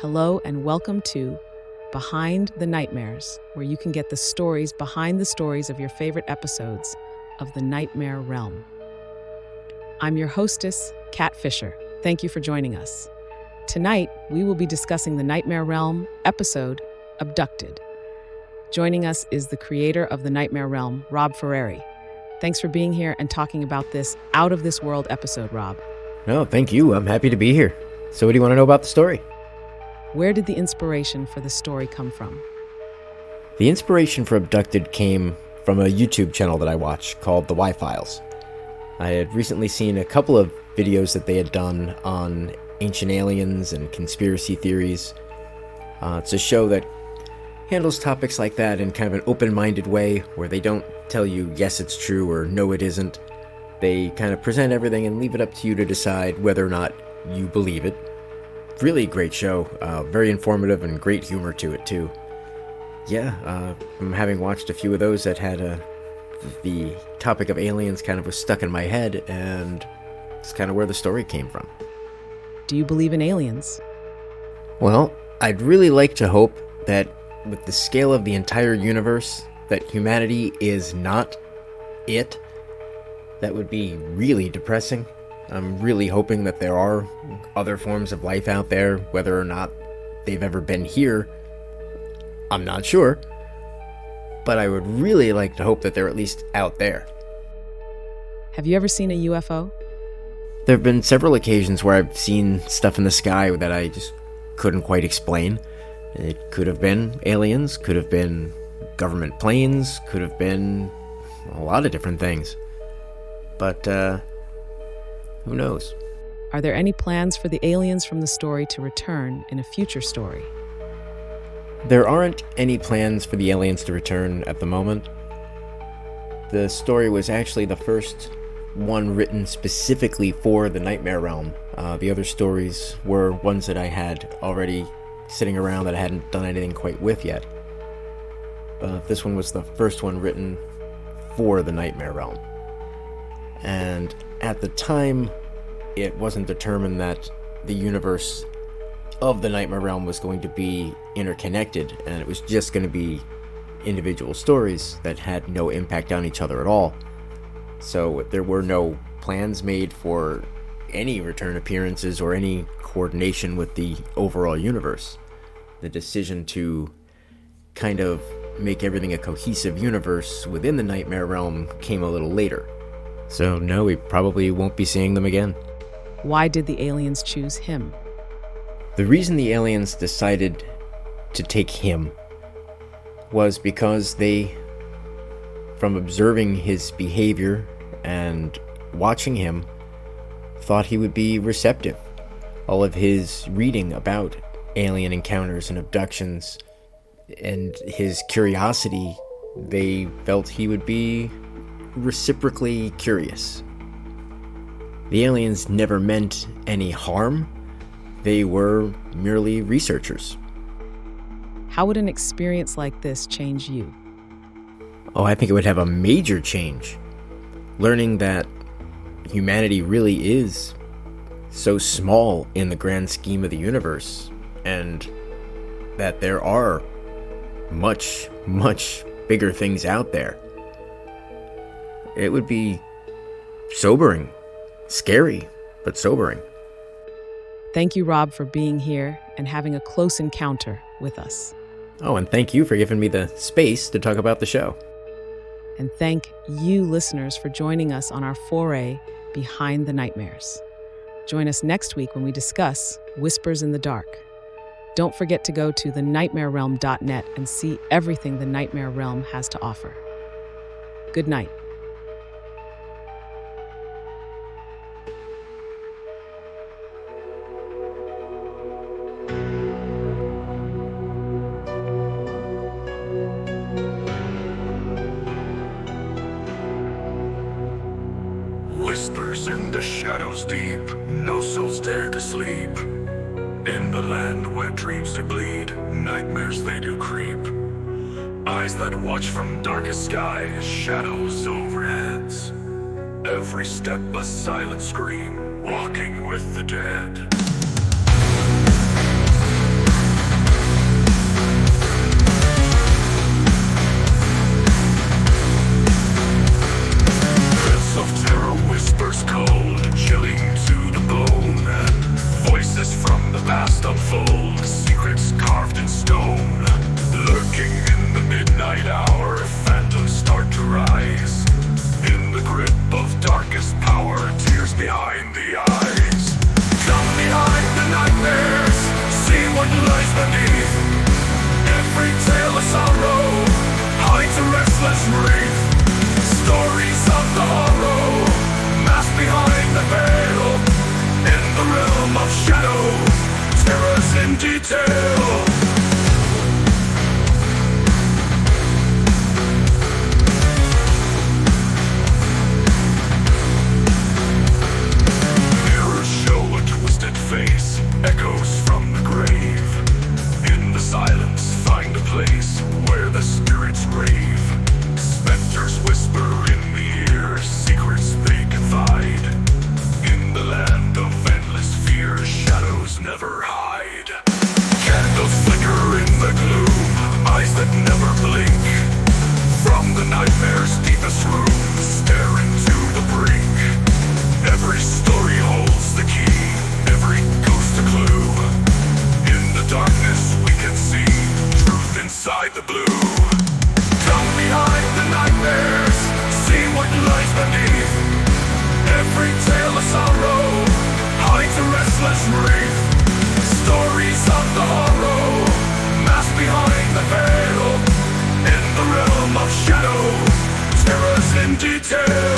Hello and welcome to Behind the Nightmares, where you can get the stories behind the stories of your favorite episodes of the Nightmare Realm. I'm your hostess, Kat Fischer. Thank you for joining us. Tonight, we will be discussing the Nightmare Realm episode, Abducted. Joining us is the creator of the Nightmare Realm, Rob Ferreri. Thanks for being here and talking about this out-of-this-world episode, Rob. No, thank you. I'm happy to be here. So what do you want to know about the story? Where did the inspiration for the story come from? The inspiration for Abducted came from a YouTube channel that I watch called The Y-Files. I had recently seen a couple of videos that they had done on ancient aliens and conspiracy theories. It's a show that handles topics like that in kind of an open-minded way, where they don't tell you yes it's true or no it isn't. They kind of present everything and leave it up to you to decide whether or not you believe it. Really great show, very informative and great humor to it too. Yeah, I'm having watched a few of those that had the topic of aliens kind of was stuck in my head, and it's kind of where the story came from. Do you believe in aliens? Well, I'd really like to hope that with the scale of the entire universe, that humanity is not it. That would be really depressing. I'm really hoping that there are other forms of life out there. Whether or not they've ever been here, I'm not sure. But I would really like to hope that they're at least out there. Have you ever seen a UFO? There have been several occasions where I've seen stuff in the sky that I just couldn't quite explain. It could have been aliens, could have been government planes, could have been a lot of different things. But, who knows? Are there any plans for the aliens from the story to return in a future story? There aren't any plans for the aliens to return at the moment. The story was actually the first one written specifically for the Nightmare Realm. The other stories were ones that I had already sitting around that I hadn't done anything quite with yet. This one was the first one written for the Nightmare Realm. And at the time, it wasn't determined that the universe of the Nightmare Realm was going to be interconnected, and it was just going to be individual stories that had no impact on each other at all. So there were no plans made for any return appearances or any coordination with the overall universe. The decision to kind of make everything a cohesive universe within the Nightmare Realm came a little later. So no, we probably won't be seeing them again. Why did the aliens choose him? The reason the aliens decided to take him was because they, from observing his behavior and watching him, thought he would be receptive. All of his reading about alien encounters and abductions and his curiosity, they felt he would be reciprocally curious. The aliens never meant any harm. They were merely researchers. How would an experience like this change you? Oh, I think it would have a major change. Learning that humanity really is so small in the grand scheme of the universe, and that there are much, much bigger things out there. It would be sobering. Scary, but sobering. Thank you, Rob, for being here and having a close encounter with us. Oh, and thank you for giving me the space to talk about the show. And thank you, listeners, for joining us on our foray behind the nightmares. Join us next week when we discuss Whispers in the Dark. Don't forget to go to thenightmarerealm.net and see everything the Nightmare Realm has to offer. Good night. Whispers in the shadows deep, no souls dare to sleep. In the land where dreams do bleed, nightmares they do creep. Eyes that watch from darkest skies, shadows overheads. Every step a silent scream, walking with the dead. tell.